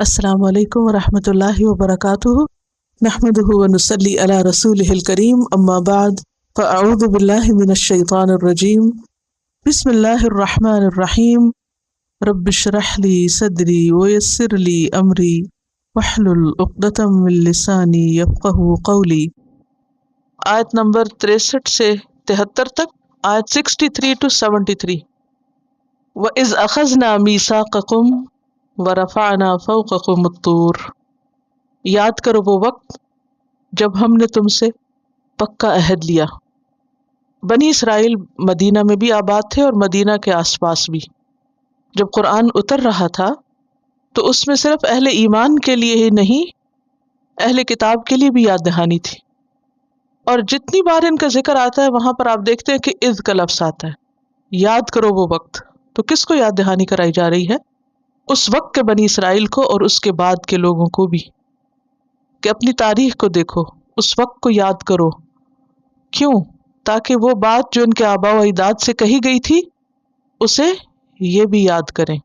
السلام علیکم ورحمۃ اللہ وبرکاتہ، نحمدہ ونصلی علی رسولہ الکریم، اما بعد فاعوذ باللہ من الشیطان الرجیم، بسم اللہ الرحمن الرحیم، رب اشرح لی صدری ویسر لی امری واحلل عقدۃ من لسانی یفقہوا قولی۔ آیت نمبر 63 سے 73 تک، آیت 63 to 73۔ وَإِذْ أَخَذْنَا مِيثَاقَكُمْ وَرَفَعْنَا فَوْقَكُمُ الطُّورَ، یاد کرو وہ وقت جب ہم نے تم سے پکا عہد لیا۔ بنی اسرائیل مدینہ میں بھی آباد تھے اور مدینہ کے آس پاس بھی۔ جب قرآن اتر رہا تھا تو اس میں صرف اہل ایمان کے لیے ہی نہیں، اہل کتاب کے لیے بھی یاد دہانی تھی۔ اور جتنی بار ان کا ذکر آتا ہے وہاں پر آپ دیکھتے ہیں کہ اذ کا لفظ آتا ہے، یاد کرو وہ وقت۔ تو کس کو یاد دہانی کرائی جا رہی ہے؟ اس وقت کے بنی اسرائیل کو اور اس کے بعد کے لوگوں کو بھی، کہ اپنی تاریخ کو دیکھو، اس وقت کو یاد کرو۔ کیوں؟ تاکہ وہ بات جو ان کے آباء و اجداد سے کہی گئی تھی اسے یہ بھی یاد کریں،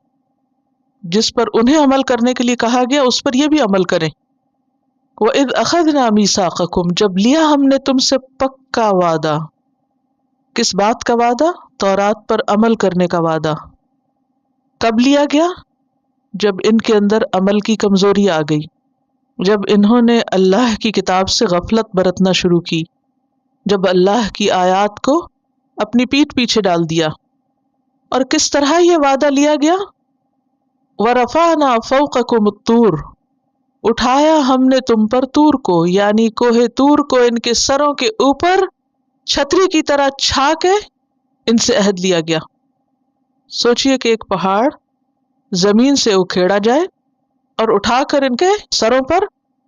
جس پر انہیں عمل کرنے کے لیے کہا گیا اس پر یہ بھی عمل کریں۔ وَإِذْ أَخَذْنَا مِيثَاقَكُمْ، جب لیا ہم نے تم سے پکا وعدہ۔ کس بات کا وعدہ؟ تورات پر عمل کرنے کا وعدہ۔ کب لیا گیا؟ جب ان کے اندر عمل کی کمزوری آ گئی، جب انہوں نے اللہ کی کتاب سے غفلت برتنا شروع کی، جب اللہ کی آیات کو اپنی پیٹھ پیچھے ڈال دیا۔ اور کس طرح یہ وعدہ لیا گیا؟ وَرَفَعْنَا فَوْقَكُمُ الطُّورَ، اٹھایا ہم نے تم پر طور کو، یعنی کوہ طور کو ان کے سروں کے اوپر چھتری کی طرح چھا کے ان سے عہد لیا گیا۔ سوچئے کہ ایک پہاڑ زمین سے اکھیڑا جائے اور اٹھا کر ان کے سروں پر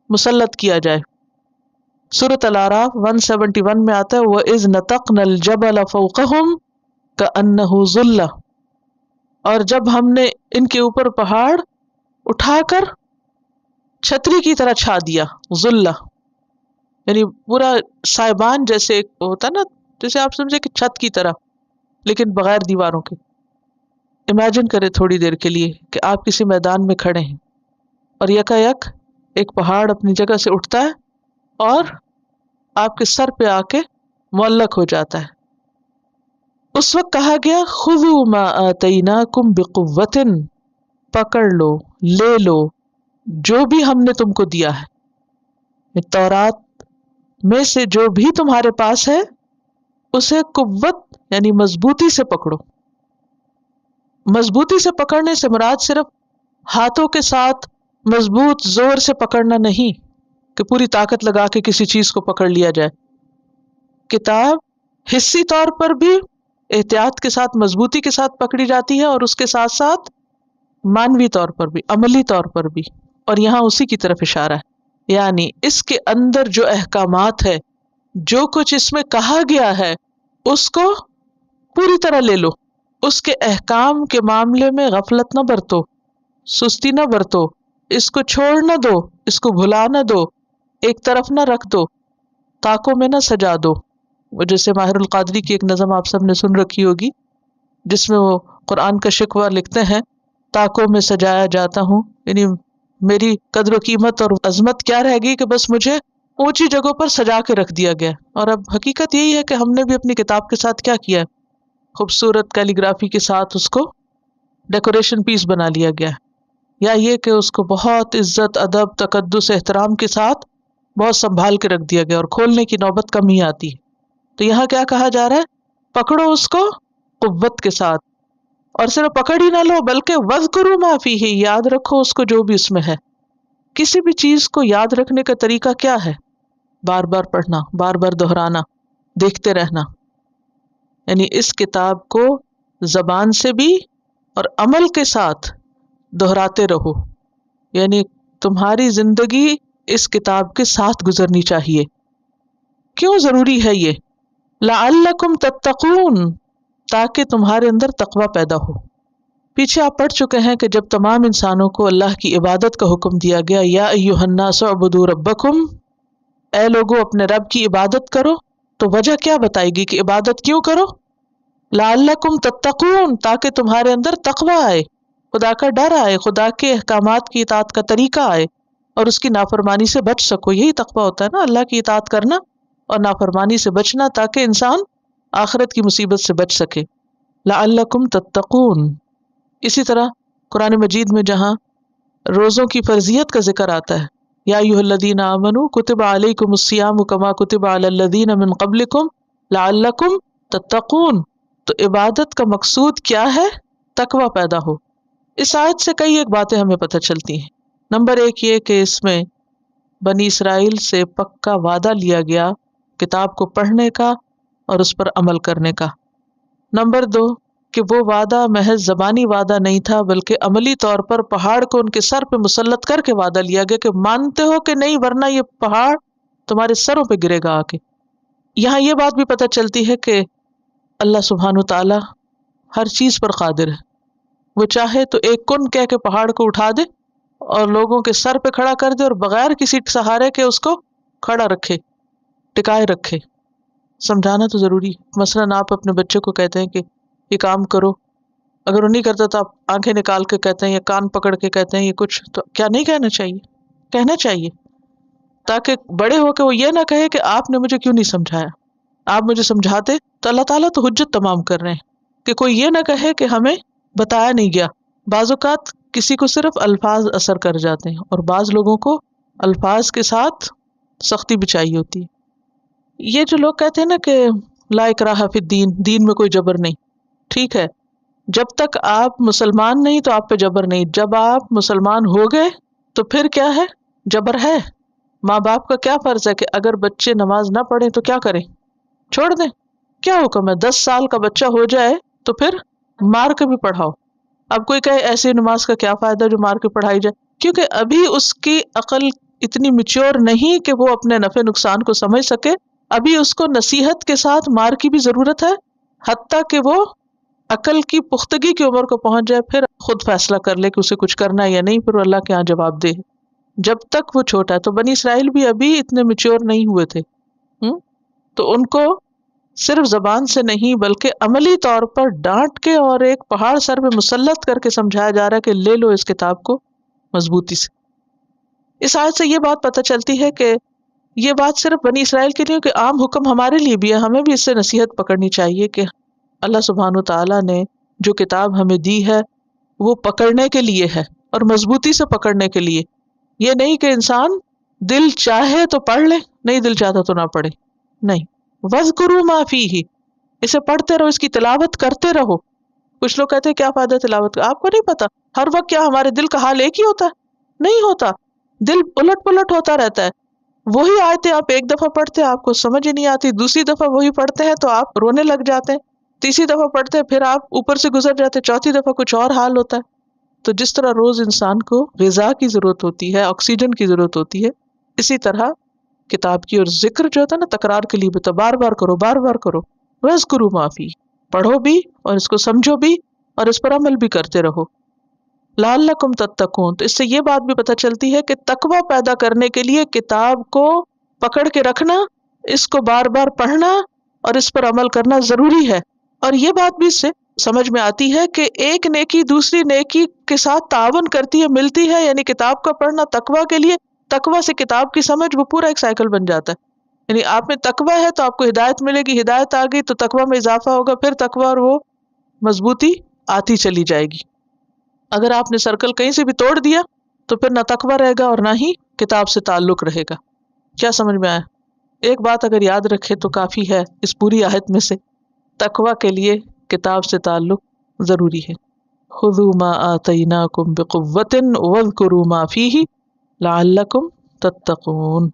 مسلط کیا جائے۔ سورۃ الاعراف 171 میں آتا ہے وَإِذْ نَتَقْنَا الْجَبَلَ فَوْقَهُمْ كَأَنَّهُ ظُلَّةٌ، اور جب ہم نے ان کے اوپر پہاڑ اٹھا کر چھتری کی طرح چھا دیا، ظلہ یعنی پورا سائبان جیسے ہوتا نا، جیسے آپ سمجھے کہ چھت کی طرح لیکن بغیر دیواروں کے۔ امیجن کریں تھوڑی دیر کے لیے کہ آپ کسی میدان میں کھڑے ہیں اور یکا یک ایک پہاڑ اپنی جگہ سے اٹھتا ہے اور آپ کے سر پہ آ کے معلق ہو جاتا ہے۔ اس وقت کہا گیا خذوا ما آتیناکم بقوۃ، پکڑ لو، لے لو جو بھی ہم نے تم کو دیا ہے، تورات میں سے جو بھی تمہارے پاس ہے اسے قوت یعنی مضبوطی سے پکڑو۔ مضبوطی سے پکڑنے سے مراد صرف ہاتھوں کے ساتھ مضبوط زور سے پکڑنا نہیں کہ پوری طاقت لگا کے کسی چیز کو پکڑ لیا جائے۔ کتاب حصی طور پر بھی احتیاط کے ساتھ مضبوطی کے ساتھ پکڑی جاتی ہے، اور اس کے ساتھ ساتھ معنوی طور پر بھی، عملی طور پر بھی، اور یہاں اسی کی طرف اشارہ ہے۔ یعنی اس کے اندر جو احکامات ہے، جو کچھ اس میں کہا گیا ہے اس کو پوری طرح لے لو، اس کے احکام کے معاملے میں غفلت نہ برتو، سستی نہ برتو، اس کو چھوڑ نہ دو، اس کو بھلا نہ دو، ایک طرف نہ رکھ دو، طاقوں میں نہ سجا دو۔ وہ جیسے ماہر القادری کی ایک نظم آپ سب نے سن رکھی ہوگی، جس میں وہ قرآن کا شکوہ لکھتے ہیں طاقوں میں سجایا جاتا ہوں، یعنی میری قدر و قیمت اور عظمت کیا رہ گئی کہ بس مجھے اونچی جگہوں پر سجا کے رکھ دیا گیا۔ اور اب حقیقت یہی ہے کہ ہم نے بھی اپنی کتاب کے ساتھ کیا کیا ہے، خوبصورت کیلیگرافی کے ساتھ اس کو ڈیکوریشن پیس بنا لیا گیا ہے، یا یہ کہ اس کو بہت عزت، ادب، تقدس، احترام کے ساتھ بہت سنبھال کے رکھ دیا گیا، اور کھولنے کی نوبت کم ہی آتی ہے۔ تو یہاں کیا کہا جا رہا ہے؟ پکڑو اس کو قوت کے ساتھ، اور صرف پکڑ ہی نہ لو بلکہ وَاذْكُرُوا مَا فِيهِ، یاد رکھو اس کو جو بھی اس میں ہے۔ کسی بھی چیز کو یاد رکھنے کا طریقہ کیا ہے؟ بار بار پڑھنا، بار بار دہرانا، دیکھتے رہنا۔ یعنی اس کتاب کو زبان سے بھی اور عمل کے ساتھ دہراتے رہو، یعنی تمہاری زندگی اس کتاب کے ساتھ گزرنی چاہیے۔ کیوں ضروری ہے یہ؟ لعلکم تتقون، تاکہ تمہارے اندر تقوی پیدا ہو۔ پیچھے آپ پڑھ چکے ہیں کہ جب تمام انسانوں کو اللہ کی عبادت کا حکم دیا گیا، یا ایھا الناس اعبدوا ربکم، اے لوگو اپنے رب کی عبادت کرو، تو وجہ کیا بتائے گی کہ عبادت کیوں کرو؟ لعلکم تتقون، تاکہ تمہارے اندر تقوی آئے، خدا کا ڈر آئے، خدا کے احکامات کی اطاعت کا طریقہ آئے اور اس کی نافرمانی سے بچ سکو. یہی تقویٰ ہوتا ہے نا، اللہ کی اطاعت کرنا اور نافرمانی سے بچنا، تاکہ انسان آخرت کی مصیبت سے بچ سکے. لعلکم تتقون. اسی طرح قرآن مجید میں جہاں روزوں کی فرضیت کا ذکر آتا ہے، یا ایھا الذین آمنوا کتب علیکم الصیام کما کتب علی الذین من قبلکم لعلکم تتقون. تو عبادت کا مقصود کیا ہے؟ تقویٰ پیدا ہو. اس آیت سے کئی ایک باتیں ہمیں پتہ چلتی ہیں. نمبر ایک یہ کہ اس میں بنی اسرائیل سے پکا وعدہ لیا گیا کتاب کو پڑھنے کا اور اس پر عمل کرنے کا. نمبر دو کہ وہ وعدہ محض زبانی وعدہ نہیں تھا، بلکہ عملی طور پر پہاڑ کو ان کے سر پہ مسلط کر کے وعدہ لیا گیا کہ مانتے ہو کہ نہیں، ورنہ یہ پہاڑ تمہارے سروں پہ گرے گا آ کے. یہاں یہ بات بھی پتہ چلتی ہے کہ اللہ سبحانہ تعالی ہر چیز پر قادر ہے. وہ چاہے تو ایک کن کہہ کے پہاڑ کو اٹھا دے اور لوگوں کے سر پہ کھڑا کر دے اور بغیر کسی سہارے کے اس کو کھڑا رکھے، ٹکائے رکھے. سمجھانا تو ضروری. مثلاً آپ اپنے بچے کو کہتے ہیں کہ یہ کام کرو، اگر وہ نہیں کرتا تو آپ آنکھیں نکال کے کہتے ہیں یا کان پکڑ کے کہتے ہیں یہ کچھ، تو کیا نہیں کہنا چاہیے؟ کہنا چاہیے، تاکہ بڑے ہو کے وہ یہ نہ کہے کہ آپ نے مجھے کیوں نہیں سمجھایا. آپ مجھے سمجھاتے تو اللہ تعالیٰ تو حجت تمام کر رہے ہیں کہ کوئی یہ نہ کہے کہ ہمیں بتایا نہیں گیا. بعض اوقات کسی کو صرف الفاظ اثر کر جاتے ہیں اور بعض لوگوں کو الفاظ کے ساتھ سختی بھی چاہیے ہوتی ہے. یہ جو لوگ کہتے ہیں نا کہ لا اکراہ فی الدین، دین میں کوئی جبر نہیں، ٹھیک ہے، جب تک آپ مسلمان نہیں تو آپ پہ جبر نہیں. جب آپ مسلمان ہو گئے تو پھر کیا ہے؟ جبر ہے. ماں باپ کا کیا فرض ہے کہ اگر بچے نماز نہ پڑھیں تو کیا کریں؟ چھوڑ دیں. کیا حکم ہے؟ 10 سال کا بچہ ہو جائے تو پھر مار کے بھی پڑھاؤ. اب کوئی کہے ایسی نماز کا کیا فائدہ جو مار کے پڑھائی جائے؟ کیونکہ ابھی اس کی عقل اتنی میچور نہیں کہ وہ اپنے نفع نقصان کو سمجھ سکے. ابھی اس کو نصیحت کے ساتھ مار کی بھی ضرورت ہے، حتیٰ کہ وہ عقل کی پختگی کی عمر کو پہنچ جائے، پھر خود فیصلہ کر لے کہ اسے کچھ کرنا ہے یا نہیں، پھر اللہ کے ہاں جواب دے. جب تک وہ چھوٹا ہے تو بنی اسرائیل بھی ابھی اتنے میچور نہیں ہوئے تھے. تو ان کو صرف زبان سے نہیں بلکہ عملی طور پر ڈانٹ کے اور ایک پہاڑ سر پہ مسلط کر کے سمجھایا جا رہا ہے کہ لے لو اس کتاب کو مضبوطی سے. اس آیت سے یہ بات پتہ چلتی ہے کہ یہ بات صرف بنی اسرائیل کے لیے کہ عام حکم ہمارے لیے بھی ہے. ہمیں بھی اس سے نصیحت پکڑنی چاہیے کہ اللہ سبحانہ تعالیٰ نے جو کتاب ہمیں دی ہے وہ پکڑنے کے لیے ہے اور مضبوطی سے پکڑنے کے لیے. یہ نہیں کہ انسان دل چاہے تو پڑھ لے، نہیں دل چاہتا تو نہ پڑھے. نہیں، وَاذْكُرُوا مَا فِيهِ، اسے پڑھتے رہو، اس کی تلاوت کرتے رہو. کچھ لوگ کہتے ہیں کیا فائدہ تلاوت کا؟ آپ کو نہیں پتا ہر وقت کیا ہمارے دل کا حال ایک ہی ہوتا ہے؟ نہیں ہوتا. دل الٹ پلٹ ہوتا رہتا ہے. وہی آیتیں آپ ایک دفعہ پڑھتے ہیں آپ کو سمجھ ہی نہیں آتی، دوسری دفعہ وہی پڑھتے ہیں تو آپ رونے لگ جاتے ہیں، تیسری دفعہ پڑھتے ہیں پھر آپ اوپر سے گزر جاتے ہیں، چوتھی دفعہ کچھ اور حال ہوتا ہے. تو جس طرح روز انسان کو غذا کی ضرورت ہوتی ہے، آکسیجن کی ضرورت ہوتی ہے، اسی طرح کتاب کی اور ذکر جو ہوتا ہے نا تکرار کے لیے بھی، تو بار بار کرو، بار بار کرو. وَاذْكُرُوا مَا فِيهِ، پڑھو بھی اور اس کو سمجھو بھی اور اس پر عمل بھی کرتے رہو. لعلکم تتقون. تو اس سے یہ بات بھی پتہ چلتی ہے کہ تقویٰ پیدا کرنے کے لیے کتاب کو پکڑ کے رکھنا، اس کو بار بار پڑھنا اور اس پر عمل کرنا ضروری ہے. اور یہ بات بھی اس سے سمجھ میں آتی ہے کہ ایک نیکی دوسری نیکی کے ساتھ تعاون کرتی ہے، ملتی ہے. یعنی کتاب کا پڑھنا تقویٰ کے لیے، تقویٰ سے کتاب کی سمجھ، وہ پورا ایک سائیکل بن جاتا ہے. یعنی آپ میں تقویٰ ہے تو آپ کو ہدایت ملے گی، ہدایت آ گئی تو تقویٰ میں اضافہ ہوگا، پھر تقویٰ اور وہ مضبوطی آتی چلی جائے گی. اگر آپ نے سرکل کہیں سے بھی توڑ دیا تو پھر نہ تقویٰ رہے گا اور نہ ہی کتاب سے تعلق رہے گا. کیا سمجھ میں آیا؟ ایک بات اگر یاد رکھے تو کافی ہے اس پوری آیت میں سے، تقویٰ کے لیے کتاب سے تعلق ضروری ہے. خذوا ما آتیناکم بقوۃ واذکروا ما فیہ لعلکم تتقون.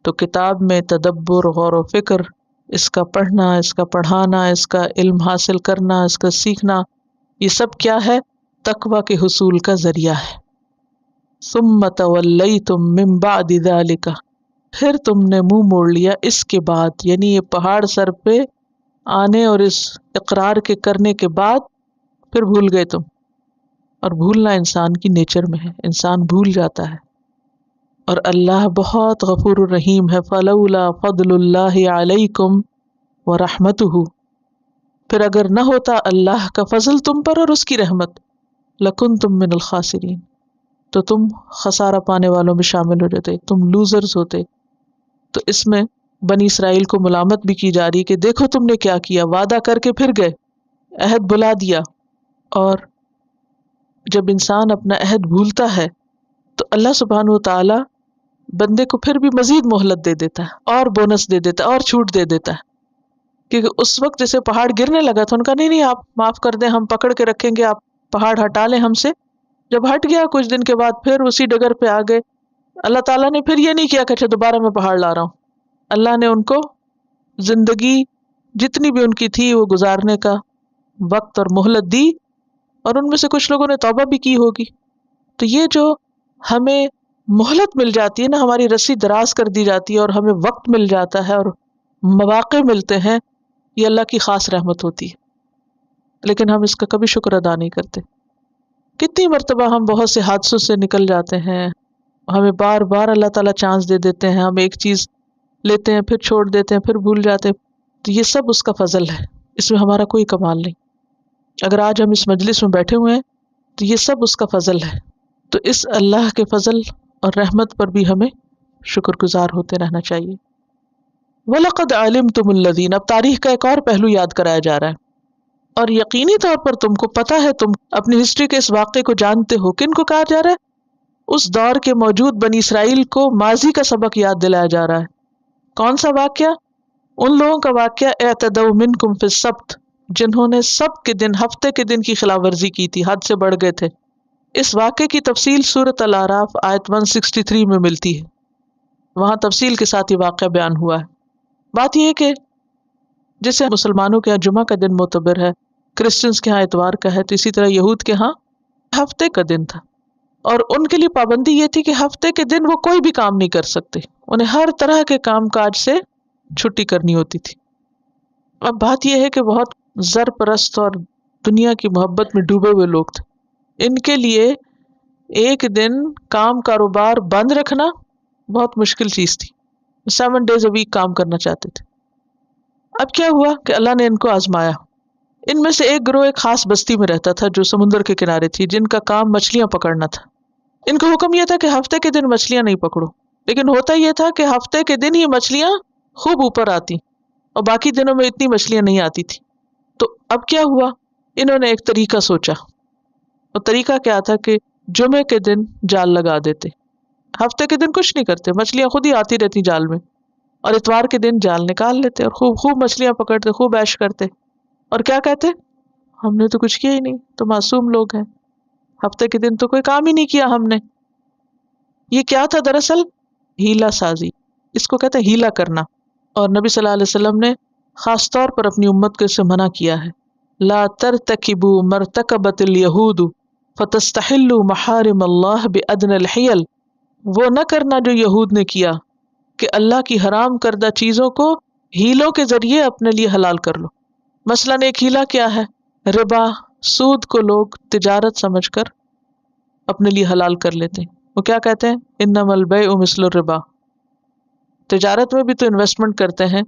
تو کتاب میں تدبر، غور و فکر، اس کا پڑھنا، اس کا پڑھانا، اس کا علم حاصل کرنا، اس کا سیکھنا، یہ سب کیا ہے؟ تقویٰ کے حصول کا ذریعہ ہے. ثم تولیتم من بعد ذلک، پھر تم نے منہ موڑ لیا اس کے بعد، یعنی یہ پہاڑ سر پہ آنے اور اس اقرار کے کرنے کے بعد پھر بھول گئے تم. اور بھولنا انسان کی نیچر میں ہے، انسان بھول جاتا ہے. اور اللہ بہت غفور الرحیم ہے. فلولا فضل اللہ علیکم ورحمتہ، پھر اگر نہ ہوتا اللہ کا فضل تم پر اور اس کی رحمت، لکنتم من الخاسرین، تو تم خسارہ پانے والوں میں شامل ہو جاتے، تم لوزرز ہوتے۔ تو اس میں بنی اسرائیل کو ملامت بھی کی جا رہی کہ دیکھو تم نے کیا کیا، وعدہ کر کے پھر گئے، عہد بھلا دیا۔ اور جب انسان اپنا عہد بھولتا ہے تو اللہ سبحانہ و تعالی بندے کو پھر بھی مزید مہلت دے دیتا ہے، اور بونس دے دیتا ہے، اور چھوٹ دے دیتا ہے۔ کیونکہ اس وقت جیسے پہاڑ گرنے لگا تھا، ان کا نہیں آپ معاف کر دیں، ہم پکڑ کے رکھیں گے، آپ پہاڑ ہٹا لیں ہم سے۔ جب ہٹ گیا کچھ دن کے بعد پھر اسی ڈگر پہ آ گئے، اللہ تعالیٰ نے پھر یہ نہیں کیا کہ اچھا دوبارہ میں پہاڑ لا رہا ہوں۔ اللہ نے ان کو زندگی جتنی بھی ان کی تھی وہ گزارنے کا وقت اور مہلت دی، اور ان میں سے کچھ لوگوں نے توبہ بھی کی ہوگی۔ تو یہ جو ہمیں مہلت مل جاتی ہے نا، ہماری رسی دراز کر دی جاتی ہے اور ہمیں وقت مل جاتا ہے اور مواقع ملتے ہیں، یہ اللہ کی خاص رحمت ہوتی ہے، لیکن ہم اس کا کبھی شکر ادا نہیں کرتے۔ کتنی مرتبہ ہم بہت سے حادثوں سے نکل جاتے ہیں، ہمیں بار بار اللہ تعالیٰ چانس دے دیتے ہیں، ہم ایک چیز لیتے ہیں پھر چھوڑ دیتے ہیں، پھر بھول جاتے ہیں۔ تو یہ سب اس کا فضل ہے، اس میں ہمارا کوئی کمال نہیں۔ اگر آج ہم اس مجلس میں بیٹھے ہوئے ہیں تو یہ سب اس کا فضل ہے۔ تو اس اللہ کے فضل اور رحمت پر بھی ہمیں شکر گزار ہوتے رہنا چاہیے۔ وَلَقَدْ عَلِمْتُمُ الَّذِينَ، اب تاریخ کا ایک اور پہلو یاد کرایا جا رہا ہے، اور یقینی طور پر تم کو پتہ ہے، تم اپنی ہسٹری کے اس واقعے کو جانتے ہو۔ کن کو کہا جا رہا ہے؟ اس دور کے موجود بنی اسرائیل کو ماضی کا سبق یاد دلایا جا رہا ہے۔ کون سا واقعہ؟ ان لوگوں کا واقعہ اعتدوا منکم فی السبت، جنہوں نے سبت کے دن، ہفتے کے دن کی خلاف ورزی کی تھی، حد سے بڑھ گئے تھے۔ اس واقعے کی تفصیل سورۃ الاعراف آیت 163 میں ملتی ہے، وہاں تفصیل کے ساتھ یہ واقعہ بیان ہوا ہے۔ بات یہ ہے کہ جیسے مسلمانوں کے ہاں جمعہ کا دن معتبر ہے، کرسچنز کے ہاں اتوار کا ہے، تو اسی طرح یہود کے ہاں ہفتے کا دن تھا، اور ان کے لیے پابندی یہ تھی کہ ہفتے کے دن وہ کوئی بھی کام نہیں کر سکتے، انہیں ہر طرح کے کام کاج سے چھٹی کرنی ہوتی تھی۔ اب بات یہ ہے کہ بہت زر پرست اور دنیا کی محبت میں ڈوبے ہوئے لوگ تھے، ان کے لیے ایک دن کام کاروبار بند رکھنا بہت مشکل چیز تھی، 7 days a week کام کرنا چاہتے تھے۔ اب کیا ہوا کہ اللہ نے ان کو آزمایا۔ ان میں سے ایک گروہ ایک خاص بستی میں رہتا تھا جو سمندر کے کنارے تھی، جن کا کام مچھلیاں پکڑنا تھا۔ ان کو حکم یہ تھا کہ ہفتے کے دن مچھلیاں نہیں پکڑو، لیکن ہوتا یہ تھا کہ ہفتے کے دن ہی مچھلیاں خوب اوپر آتی اور باقی دنوں میں اتنی مچھلیاں نہیں آتی تھی۔ تو اب کیا ہوا، انہوں نے ایک طریقہ سوچا، اور طریقہ کیا تھا کہ جمعے کے دن جال لگا دیتے، ہفتے کے دن کچھ نہیں کرتے، مچھلیاں خود ہی آتی رہتی جال میں، اور اتوار کے دن جال نکال لیتے اور خوب خوب مچھلیاں پکڑتے، خوب عیش کرتے، اور کیا کہتے، ہم نے تو کچھ کیا ہی نہیں، تو معصوم لوگ ہیں، ہفتے کے دن تو کوئی کام ہی نہیں کیا ہم نے۔ یہ کیا تھا دراصل؟ ہیلا سازی، اس کو کہتے ہیں ہیلا کرنا، اور نبی صلی اللہ علیہ وسلم نے خاص طور پر اپنی امت کو اس سے منع کیا ہے، لا ترتکبوا مرتکبت الیہود فتستحلوا محارم اللہ بأدنى الحیل، وہ نہ کرنا جو یہود نے کیا کہ اللہ کی حرام کردہ چیزوں کو ہیلوں کے ذریعے اپنے لیے حلال کر لو۔ مثلا ایک ہیلا کیا ہے؟ ربا، سود کو لوگ تجارت سمجھ کر اپنے لیے حلال کر لیتے ہیں۔ وہ کیا کہتے ہیں؟ انما البیع مثل الربا، تجارت میں بھی تو انویسٹمنٹ کرتے ہیں،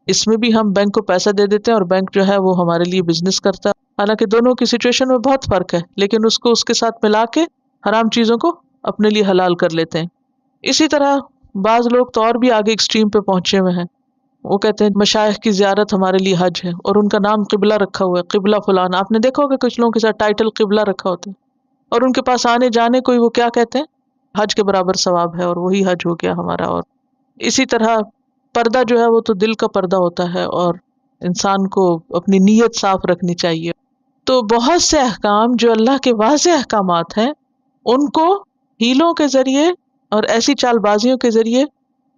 اس میں بھی ہم بینک کو پیسہ دے دیتے ہیں اور بینک جو ہے وہ ہمارے لیے بزنس کرتا ہے، حالانکہ دونوں کی سچویشن میں بہت فرق ہے، لیکن اس کو اس کے ساتھ ملا کے حرام چیزوں کو اپنے لیے حلال کر لیتے ہیں۔ اسی طرح بعض لوگ تو اور بھی آگے ایکسٹریم پہ پہنچے ہوئے ہیں، وہ کہتے ہیں مشائخ کی زیارت ہمارے لیے حج ہے، اور ان کا نام قبلہ رکھا ہوا ہے، قبلہ فلانا۔ آپ نے دیکھا ہوگا کچھ لوگوں کے ساتھ ٹائٹل قبلہ رکھا ہوتا ہے، اور ان کے پاس آنے جانے کوئی وہ کیا کہتے ہیں، حج کے برابر ثواب ہے، اور وہی حج ہو گیا ہمارا۔ اور اسی طرح پردہ جو ہے وہ تو دل کا پردہ ہوتا ہے، اور انسان کو اپنی نیت صاف رکھنی چاہیے۔ تو بہت سے احکام جو اللہ کے واضح احکامات ہیں، ان کو ہیلوں کے ذریعے اور ایسی چال بازیوں کے ذریعے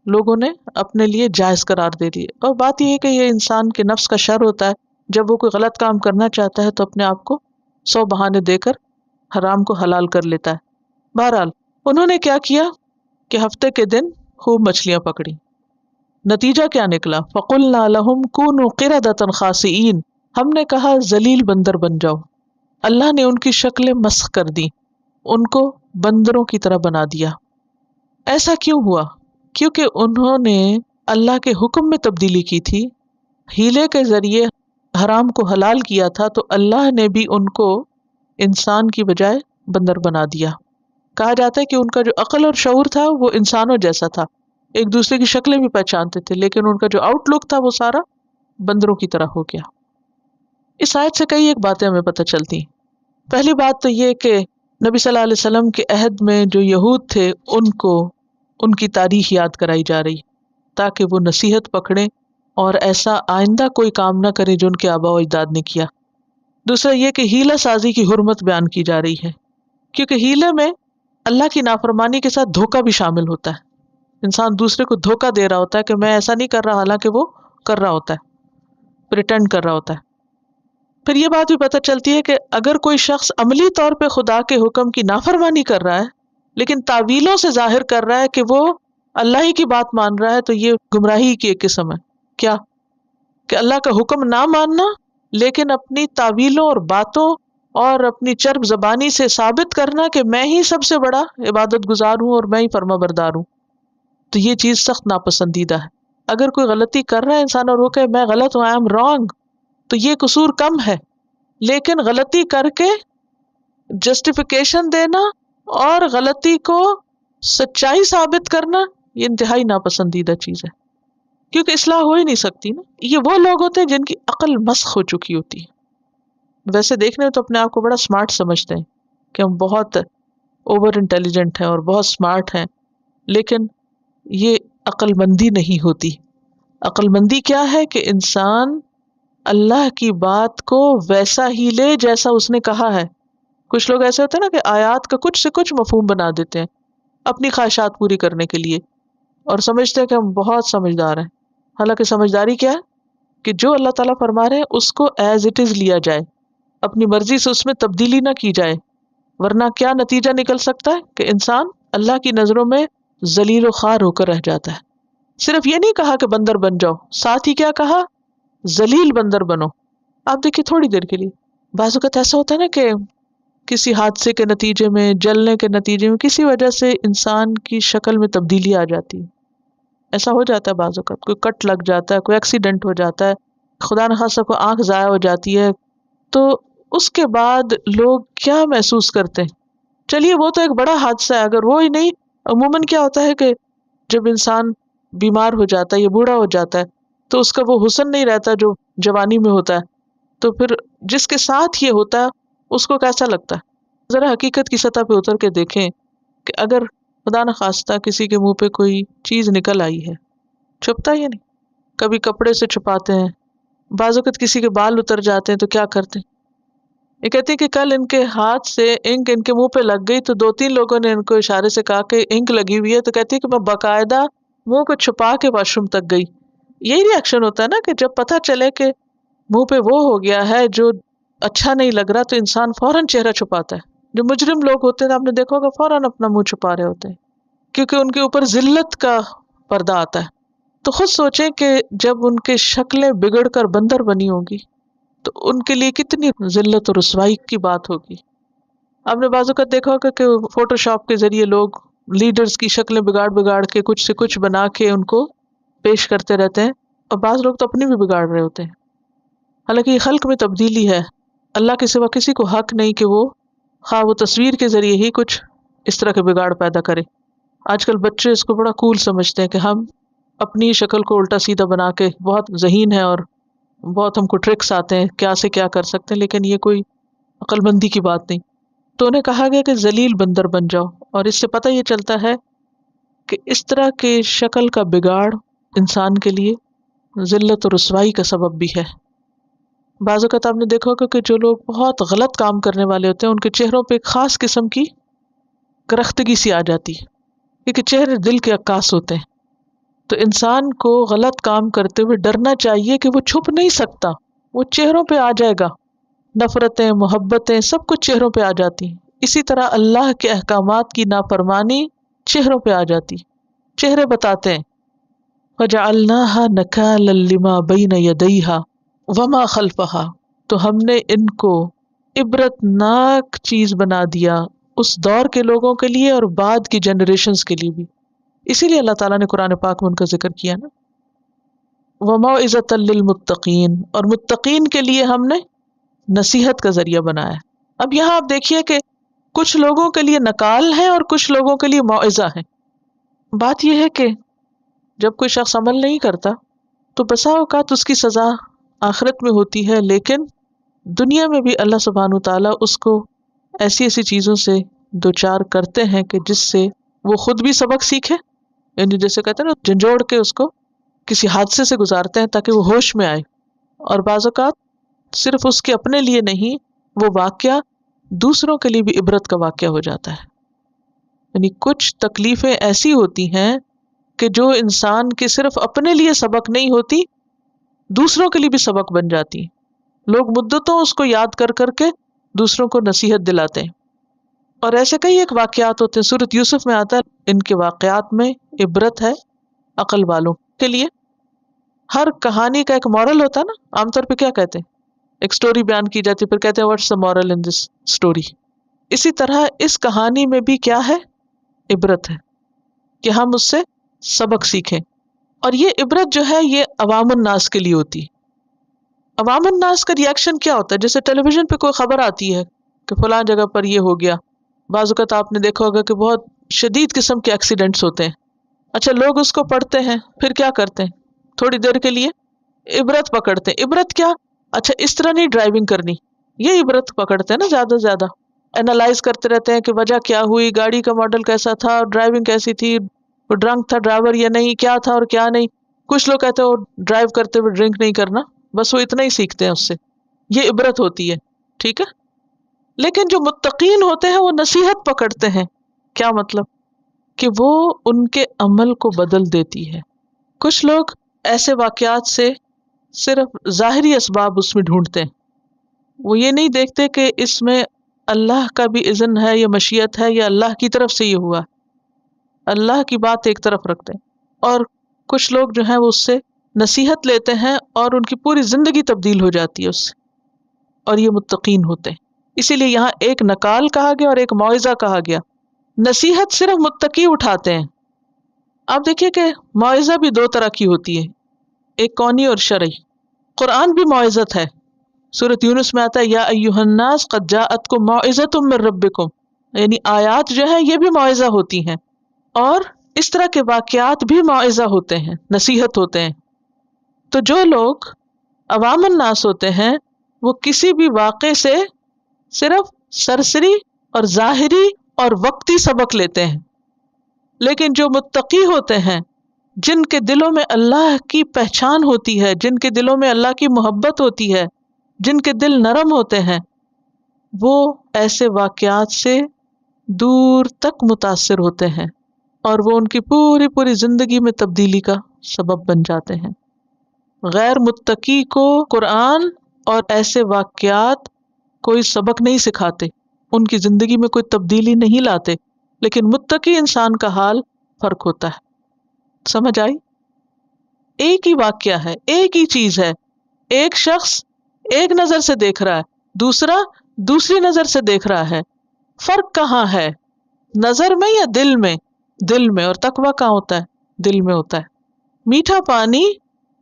لوگوں نے اپنے لیے جائز قرار دے دیے۔ اور بات یہ ہے کہ یہ انسان کے نفس کا شر ہوتا ہے، جب وہ کوئی غلط کام کرنا چاہتا ہے تو اپنے آپ کو 100 بہانے دے کر حرام کو حلال کر لیتا ہے۔ بہرحال انہوں نے کیا کیا کہ ہفتے کے دن خوب مچھلیاں پکڑی۔ نتیجہ کیا نکلا؟ فَقُلْنَا لَهُمْ كُونُوا قِرَدَةً خَاسِئِينَ، ہم نے کہا ذلیل بندر بن جاؤ۔ اللہ نے ان کی شکلیں مسخ کر دی، ان کو بندروں کی طرح بنا دیا۔ ایسا کیوں ہوا؟ کیونکہ انہوں نے اللہ کے حکم میں تبدیلی کی تھی، ہیلے کے ذریعے حرام کو حلال کیا تھا، تو اللہ نے بھی ان کو انسان کی بجائے بندر بنا دیا۔ کہا جاتا ہے کہ ان کا جو عقل اور شعور تھا وہ انسانوں جیسا تھا، ایک دوسرے کی شکلیں بھی پہچانتے تھے، لیکن ان کا جو آؤٹ لک تھا وہ سارا بندروں کی طرح ہو گیا۔ اس آیت سے کئی ایک باتیں ہمیں پتہ چلتی ہیں۔ پہلی بات تو یہ کہ نبی صلی اللہ علیہ وسلم کے عہد میں جو یہود تھے ان کو ان کی تاریخ یاد کرائی جا رہی تاکہ وہ نصیحت پکڑیں اور ایسا آئندہ کوئی کام نہ کرے جو ان کے آباء و اجداد نے کیا۔ دوسرا یہ کہ ہیلہ سازی کی حرمت بیان کی جا رہی ہے، کیونکہ ہیلے میں اللہ کی نافرمانی کے ساتھ دھوکہ بھی شامل ہوتا ہے۔ انسان دوسرے کو دھوکہ دے رہا ہوتا ہے کہ میں ایسا نہیں کر رہا، حالانکہ وہ کر رہا ہوتا ہے، پریٹینڈ کر رہا ہوتا ہے۔ پھر یہ بات بھی پتہ چلتی ہے کہ اگر کوئی شخص عملی طور پہ خدا کے حکم کی نافرمانی کر رہا ہے لیکن تعویلوں سے ظاہر کر رہا ہے کہ وہ اللہ ہی کی بات مان رہا ہے، تو یہ گمراہی کی ایک قسم ہے۔ کیا کہ اللہ کا حکم نہ ماننا لیکن اپنی تعویلوں اور باتوں اور اپنی چرب زبانی سے ثابت کرنا کہ میں ہی سب سے بڑا عبادت گزار ہوں اور میں ہی فرما بردار ہوں، تو یہ چیز سخت ناپسندیدہ ہے۔ اگر کوئی غلطی کر رہا ہے انسان اور وہ کہ میں غلط ہوں، آئی ایم رانگ، تو یہ قصور کم ہے، لیکن غلطی کر کے جسٹیفیکیشن دینا اور غلطی کو سچائی ثابت کرنا یہ انتہائی ناپسندیدہ چیز ہے، کیونکہ اصلاح ہو ہی نہیں سکتی نا۔ یہ وہ لوگ ہوتے ہیں جن کی عقل مسخ ہو چکی ہوتی ہے۔ ویسے دیکھنے میں تو اپنے آپ کو بڑا سمارٹ سمجھتے ہیں کہ ہم بہت اوور انٹیلیجنٹ ہیں اور بہت سمارٹ ہیں، لیکن یہ عقل مندی نہیں ہوتی۔ عقل مندی کیا ہے کہ انسان اللہ کی بات کو ویسا ہی لے جیسا اس نے کہا ہے۔ کچھ لوگ ایسے ہوتے ہیں نا کہ آیات کا کچھ سے کچھ مفہوم بنا دیتے ہیں اپنی خواہشات پوری کرنے کے لیے، اور سمجھتے ہیں کہ ہم بہت سمجھدار ہیں۔ حالانکہ سمجھداری کیا ہے کہ جو اللہ تعالیٰ فرما رہے ہیں اس کو ایز اٹ از لیا جائے، اپنی مرضی سے اس میں تبدیلی نہ کی جائے، ورنہ کیا نتیجہ نکل سکتا ہے کہ انسان اللہ کی نظروں میں ذلیل و خوار ہو کر رہ جاتا ہے۔ صرف یہ نہیں کہا کہ بندر بن جاؤ، ساتھ ہی کیا کہا؟ ذلیل بندر بنو۔ آپ دیکھیے تھوڑی دیر کے لیے بعض اوقات ایسا ہوتا ہے نا کہ کسی حادثے کے نتیجے میں، جلنے کے نتیجے میں، کسی وجہ سے انسان کی شکل میں تبدیلی آ جاتی ہے۔ ایسا ہو جاتا ہے بعض اوقات، کوئی کٹ لگ جاتا ہے، کوئی ایکسیڈنٹ ہو جاتا ہے، خدا نخواستہ کوئی آنکھ ضائع ہو جاتی ہے، تو اس کے بعد لوگ کیا محسوس کرتے ہیں؟ چلیے وہ تو ایک بڑا حادثہ ہے، اگر وہ ہی نہیں، عموماً کیا ہوتا ہے کہ جب انسان بیمار ہو جاتا ہے یا بوڑھا ہو جاتا ہے تو اس کا وہ حسن نہیں رہتا جو جوانی میں ہوتا ہے، تو پھر جس کے ساتھ یہ ہوتا ہے اس کو کیسا لگتا ہے؟ ذرا حقیقت کی سطح پہ اتر کے دیکھیں کہ اگر خدا نخواستہ کسی کے منہ پہ کوئی چیز نکل آئی ہے، چھپتا یا نہیں؟ کبھی کپڑے سے چھپاتے ہیں، بعض اوقات کسی کے بال اتر جاتے ہیں تو کیا کرتے ہیں؟ یہ کہتے ہیں کہ کل ان کے ہاتھ سے انک ان کے منہ پہ لگ گئی تو 2-3 لوگوں نے ان کو اشارے سے کہا کہ انک لگی ہوئی ہے، تو کہتی ہے کہ میں باقاعدہ منہ کو چھپا کے واش روم تک گئی۔ یہی ری ایکشن ہوتا ہے نا کہ جب پتہ چلے کہ منہ پہ وہ ہو گیا ہے جو اچھا نہیں لگ رہا تو انسان فوراً چہرہ چھپاتا ہے۔ جو مجرم لوگ ہوتے ہیں آپ نے دیکھا ہوگا فوراً اپنا منہ چھپا رہے ہوتے ہیں کیونکہ ان کے اوپر ذلت کا پردہ آتا ہے۔ تو خود سوچیں کہ جب ان کے شکلیں بگڑ کر بندر بنی ہوں گی تو ان کے لیے کتنی ذلت اور رسوائی کی بات ہوگی۔ آپ نے بعض اوقات دیکھا ہوگا کہ فوٹو شاپ کے ذریعے لوگ لیڈرز کی شکلیں بگاڑ کے کچھ سے کچھ بنا کے ان کو پیش کرتے رہتے ہیں، اور بعض لوگ تو اپنی بھی بگاڑ رہے ہوتے ہیں۔ حالانکہ یہ خلق میں تبدیلی ہے، اللہ کے سوا کسی کو حق نہیں کہ وہ خواہ وہ تصویر کے ذریعے ہی کچھ اس طرح کے بگاڑ پیدا کرے۔ آج کل بچے اس کو بڑا کول سمجھتے ہیں کہ ہم اپنی شکل کو الٹا سیدھا بنا کے بہت ذہین ہے اور بہت ہم کو ٹرکس آتے ہیں، کیا سے کیا کر سکتے ہیں، لیکن یہ کوئی عقل مندی کی بات نہیں۔ تو انہیں کہا گیا کہ ذلیل بندر بن جاؤ، اور اس سے پتہ یہ چلتا ہے کہ اس طرح کے شکل کا بگاڑ انسان کے لیے ذلت اور رسوائی کا سبب بھی ہے۔ بعض اوقات آپ نے دیکھا ہوگا کہ جو لوگ بہت غلط کام کرنے والے ہوتے ہیں ان کے چہروں پہ ایک خاص قسم کی کرختگی سی آ جاتی ہے، کیونکہ چہرے دل کے عکاس ہوتے ہیں۔ تو انسان کو غلط کام کرتے ہوئے ڈرنا چاہیے کہ وہ چھپ نہیں سکتا، وہ چہروں پہ آ جائے گا، نفرتیں، محبتیں، سب کچھ چہروں پہ آ جاتی ہیں۔ اسی طرح اللہ کے احکامات کی نافرمانی چہروں پہ آ جاتی، چہرے بتاتے ہیں۔ وَجَعَلْنَاهَا نَكَالًا لِمَا بَيْنَ يَدَيْهَا وَمَا خَلْفَهَا، تو ہم نے ان کو عبرتناک چیز بنا دیا اس دور کے لوگوں کے لیے اور بعد کی جنریشنز کے لیے بھی۔ اسی لیے اللہ تعالیٰ نے قرآن پاک میں ان کا ذکر کیا نا، وَمَوْعِظَةً لِّلْمُتَّقِينَ، اور متقین کے لیے ہم نے نصیحت کا ذریعہ بنایا ہے۔ اب یہاں آپ دیکھیے کہ کچھ لوگوں کے لیے نکال ہے اور کچھ لوگوں کے لیے موعظہ ہے. بات یہ ہے کہ جب کوئی شخص عمل نہیں کرتا تو بسا اوقات اس کی سزا آخرت میں ہوتی ہے، لیکن دنیا میں بھی اللہ سبحانہ وتعالیٰ اس کو ایسی ایسی چیزوں سے دوچار کرتے ہیں کہ جس سے وہ خود بھی سبق سیکھے. یعنی جیسے کہتے ہیں نا، جھنجھوڑ کے اس کو کسی حادثے سے گزارتے ہیں تاکہ وہ ہوش میں آئے. اور بعض اوقات صرف اس کے اپنے لیے نہیں، وہ واقعہ دوسروں کے لیے بھی عبرت کا واقعہ ہو جاتا ہے. یعنی کچھ تکلیفیں ایسی ہوتی ہیں کہ جو انسان کے صرف اپنے لیے سبق نہیں ہوتی، دوسروں کے لیے بھی سبق بن جاتی. لوگ مدتوں اس کو یاد کر کر کے دوسروں کو نصیحت دلاتے ہیں. اور ایسے کئی ایک واقعات ہوتے ہیں، سورۃ یوسف میں آتا ہے، ان کے واقعات میں عبرت ہے عقل والوں کے لیے. ہر کہانی کا ایک مورل ہوتا ہے نا. عام طور پہ کیا کہتے ہیں، ایک سٹوری بیان کی جاتی ہے، پھر کہتے ہیں what's the moral in this story. اسی طرح اس کہانی میں بھی کیا ہے، عبرت ہے کہ ہم اس سے سبق سیکھیں. اور یہ عبرت جو ہے یہ عوام الناس کے لیے ہوتی ہے. عوام الناس کا ریئیکشن کیا ہوتا ہے؟ جیسے ٹیلی ویژن پہ کوئی خبر آتی ہے کہ فلاں جگہ پر یہ ہو گیا. بعض اوقات آپ نے دیکھا ہوگا کہ بہت شدید قسم کے ایکسیڈنٹس ہوتے ہیں. اچھا، لوگ اس کو پڑھتے ہیں، پھر کیا کرتے ہیں، تھوڑی دیر کے لیے عبرت پکڑتے ہیں. عبرت کیا؟ اچھا اس طرح نہیں ڈرائیونگ کرنی، یہ عبرت پکڑتے ہیں نا. زیادہ سے زیادہ اینالائز کرتے رہتے ہیں کہ وجہ کیا ہوئی، گاڑی کا ماڈل کیسا تھا، ڈرائیونگ کیسی تھی، وہ ڈرنک تھا ڈرائیور یا نہیں، کیا تھا اور کیا نہیں. کچھ لوگ کہتے ہیں وہ ڈرائیو کرتے ہوئے ڈرنک نہیں کرنا، بس وہ اتنا ہی سیکھتے ہیں اس سے. یہ عبرت ہوتی ہے، ٹھیک ہے. لیکن جو متقین ہوتے ہیں وہ نصیحت پکڑتے ہیں. کیا مطلب؟ کہ وہ ان کے عمل کو بدل دیتی ہے. کچھ لوگ ایسے واقعات سے صرف ظاہری اسباب اس میں ڈھونڈتے ہیں، وہ یہ نہیں دیکھتے کہ اس میں اللہ کا بھی اذن ہے یا مشیت ہے یا اللہ کی طرف سے یہ ہوا. اللہ کی بات ایک طرف رکھتے ہیں. اور کچھ لوگ جو ہیں وہ اس سے نصیحت لیتے ہیں اور ان کی پوری زندگی تبدیل ہو جاتی ہے اس سے، اور یہ متقین ہوتے ہیں. اسی لیے یہاں ایک نکال کہا گیا اور ایک موعظہ کہا گیا. نصیحت صرف متقی اٹھاتے ہیں. آپ دیکھیے کہ موعظہ بھی دو طرح کی ہوتی ہے، ایک کونی اور شرعی. قرآن بھی موعظت ہے. سورۃ یونس میں آتا ہے یا ایھا الناس قد جاءتکم موعظۃ من ربکم، یعنی آیات جو ہیں یہ بھی موعظہ ہوتی ہیں. اور اس طرح کے واقعات بھی موعظہ ہوتے ہیں، نصیحت ہوتے ہیں. تو جو لوگ عوام الناس ہوتے ہیں وہ کسی بھی واقعے سے صرف سرسری اور ظاہری اور وقتی سبق لیتے ہیں. لیکن جو متقی ہوتے ہیں، جن کے دلوں میں اللہ کی پہچان ہوتی ہے، جن کے دلوں میں اللہ کی محبت ہوتی ہے، جن کے دل نرم ہوتے ہیں، وہ ایسے واقعات سے دور تک متاثر ہوتے ہیں اور وہ ان کی پوری پوری زندگی میں تبدیلی کا سبب بن جاتے ہیں. غیر متقی کو قرآن اور ایسے واقعات کوئی سبق نہیں سکھاتے، ان کی زندگی میں کوئی تبدیلی نہیں لاتے. لیکن متقی انسان کا حال فرق ہوتا ہے. سمجھ آئی؟ ایک ہی واقعہ ہے، ایک ہی چیز ہے، ایک شخص ایک نظر سے دیکھ رہا ہے، دوسرا دوسری نظر سے دیکھ رہا ہے. فرق کہاں ہے؟ نظر میں یا دل میں؟ دل میں. اور تقویٰ کہاں ہوتا ہے؟ دل میں ہوتا ہے. میٹھا پانی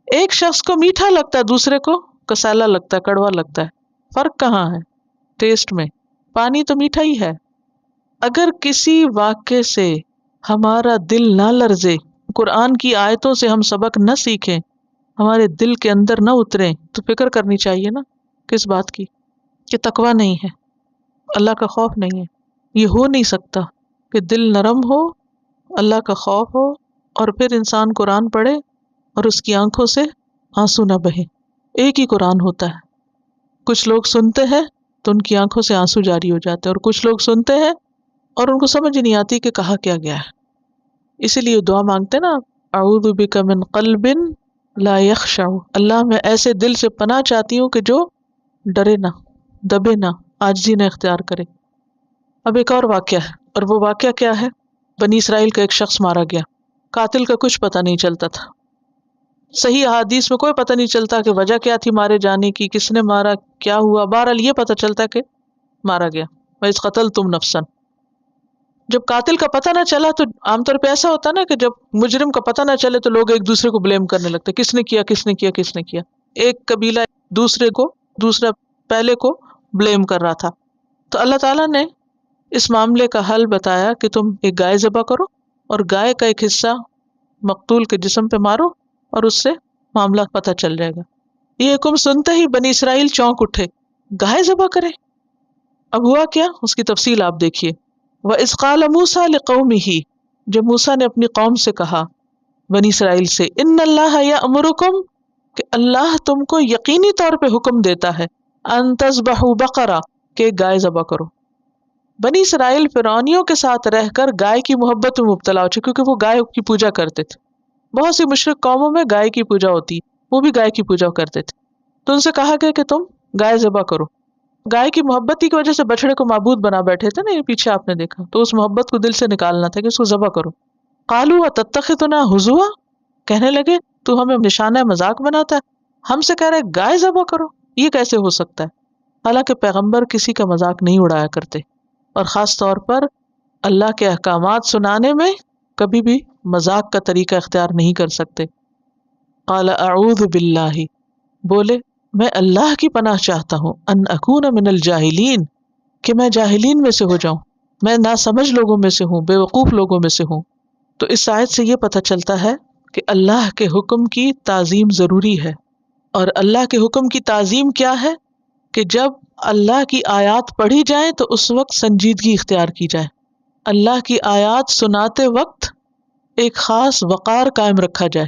ایک شخص کو میٹھا لگتا ہے، دوسرے کو کسالا لگتا ہے، کڑوا لگتا ہے. فرق کہاں ہے؟ ٹیسٹ میں. پانی تو میٹھا ہی ہے. اگر کسی واقعے سے ہمارا دل نہ لرزے، قرآن کی آیتوں سے ہم سبق نہ سیکھیں، ہمارے دل کے اندر نہ اتریں، تو فکر کرنی چاہیے نا کس بات کی؟ کہ تقویٰ نہیں ہے، اللہ کا خوف نہیں ہے. یہ ہو نہیں سکتا کہ دل نرم ہو، اللہ کا خوف ہو، اور پھر انسان قرآن پڑھے اور اس کی آنکھوں سے آنسو نہ بہے. ایک ہی قرآن ہوتا ہے. کچھ لوگ سنتے ہیں تو ان کی آنکھوں سے آنسو جاری ہو جاتے ہیں، اور کچھ لوگ سنتے ہیں اور ان کو سمجھ نہیں آتی کہ کہا کیا گیا ہے. اسی لیے دعا مانگتے نا، اعوذ بک من قلب لا یخشع. اللہ میں ایسے دل سے پناہ چاہتی ہوں کہ جو ڈرے نہ، دبے نہ، عاجزی نہ اختیار کرے. اب ایک اور واقعہ ہے، اور وہ واقعہ کیا ہے؟ بنی اسرائیل کا ایک شخص مارا گیا. قاتل کا کچھ پتہ نہیں چلتا تھا. صحیح احادیث میں کوئی پتہ نہیں چلتا کہ وجہ کیا تھی مارے جانے کی، کس نے مارا، کیا ہوا. بہرحال یہ پتہ چلتا کہ مارا گیا. وَإِذْ قَتَلْتُمْ نَفْسًا. جب قاتل کا پتہ نہ چلا تو عام طور پہ ایسا ہوتا نا کہ جب مجرم کا پتہ نہ چلے تو لوگ ایک دوسرے کو بلیم کرنے لگتے، کس نے کیا، کس نے کیا، کس نے کیا. ایک قبیلہ دوسرا پہلے کو بلیم کر رہا تھا. تو اللہ تعالیٰ نے اس معاملے کا حل بتایا کہ تم ایک گائے ذبح کرو اور گائے کا ایک حصہ مقتول کے جسم پہ مارو اور اس سے معاملہ پتہ چل جائے گا۔ یہ حکم سنتے ہی بنی اسرائیل چونک اٹھے، گائے ذبح کرے؟ اب ہوا کیا، اس کی تفصیل آپ دیکھیے۔ وَإِذْ قَالَ مُوسَىٰ لِقَوْمِهِ، جب موسیٰ نے اپنی قوم سے کہا، بنی اسرائیل سے، ان اللہ یأمرکم، کہ اللہ تم کو یقینی طور پہ حکم دیتا ہے، ان تذبحوا بقرہ، کہ گائے ذبح کرو۔ بنی اسرائیل فرعونیوں کے ساتھ رہ کر گائے کی محبت میں مبتلا ہو چکے، کیونکہ وہ گائے کی پوجا کرتے تھے۔ بہت سی مشرک قوموں میں گائے کی پوجا ہوتی، وہ بھی گائے کی پوجا کرتے تھے۔ تو ان سے کہا گیا کہ تم گائے ذبح کرو۔ گائے کی محبت کی وجہ سے بچڑے کو معبود بنا بیٹھے تھے نا، یہ پیچھے آپ نے دیکھا، تو اس محبت کو دل سے نکالنا تھا کہ اس کو ذبح کرو۔ قالوا اتتخذنا ہزوا، کہنے لگے تو ہمیں نشانہ مذاق بناتا ہے، ہم سے کہہ رہے گائے ذبح کرو، یہ کیسے ہو سکتا ہے؟ حالانکہ پیغمبر کسی کا مذاق نہیں اڑایا کرتے، اور خاص طور پر اللہ کے احکامات سنانے میں کبھی بھی مذاق کا طریقہ اختیار نہیں کر سکتے۔ قال اعوذ باللہ، بولے میں اللہ کی پناہ چاہتا ہوں، ان اکون من الجاہلین، کہ میں جاہلین میں سے ہو جاؤں، میں ناسمجھ لوگوں میں سے ہوں، بے وقوف لوگوں میں سے ہوں۔ تو اس آیت سے یہ پتہ چلتا ہے کہ اللہ کے حکم کی تعظیم ضروری ہے، اور اللہ کے حکم کی تعظیم کیا ہے کہ جب اللہ کی آیات پڑھی جائیں تو اس وقت سنجیدگی اختیار کی جائے، اللہ کی آیات سناتے وقت ایک خاص وقار قائم رکھا جائے،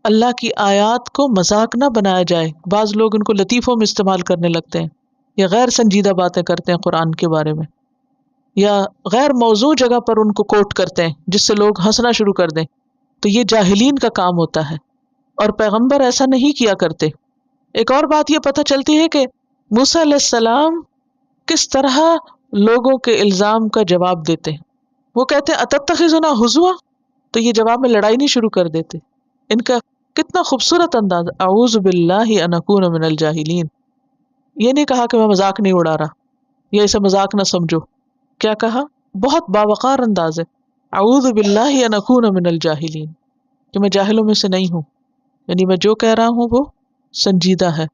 اللہ کی آیات کو مذاق نہ بنایا جائے۔ بعض لوگ ان کو لطیفوں میں استعمال کرنے لگتے ہیں، یا غیر سنجیدہ باتیں کرتے ہیں قرآن کے بارے میں، یا غیر موضوع جگہ پر ان کو کوٹ کرتے ہیں جس سے لوگ ہنسنا شروع کر دیں، تو یہ جاہلین کا کام ہوتا ہے، اور پیغمبر ایسا نہیں کیا کرتے۔ ایک اور بات یہ پتہ چلتی ہے کہ موسیٰ علیہ السلام کس طرح لوگوں کے الزام کا جواب دیتے ہیں۔ وہ کہتے ہیں اتتخذنا ہزوا، تو یہ جواب میں لڑائی نہیں شروع کر دیتے۔ ان کا کتنا خوبصورت انداز، اعوذ باللہ ان اکون من الجاہلین، یہ نہیں کہا کہ میں مذاق نہیں اڑا رہا یا اسے مذاق نہ سمجھو، کیا کہا؟ بہت باوقار انداز ہے، اعوذ باللہ ان اکون من الجاہلین، کہ میں جاہلوں میں سے نہیں ہوں، یعنی میں جو کہہ رہا ہوں وہ سنجیدہ ہے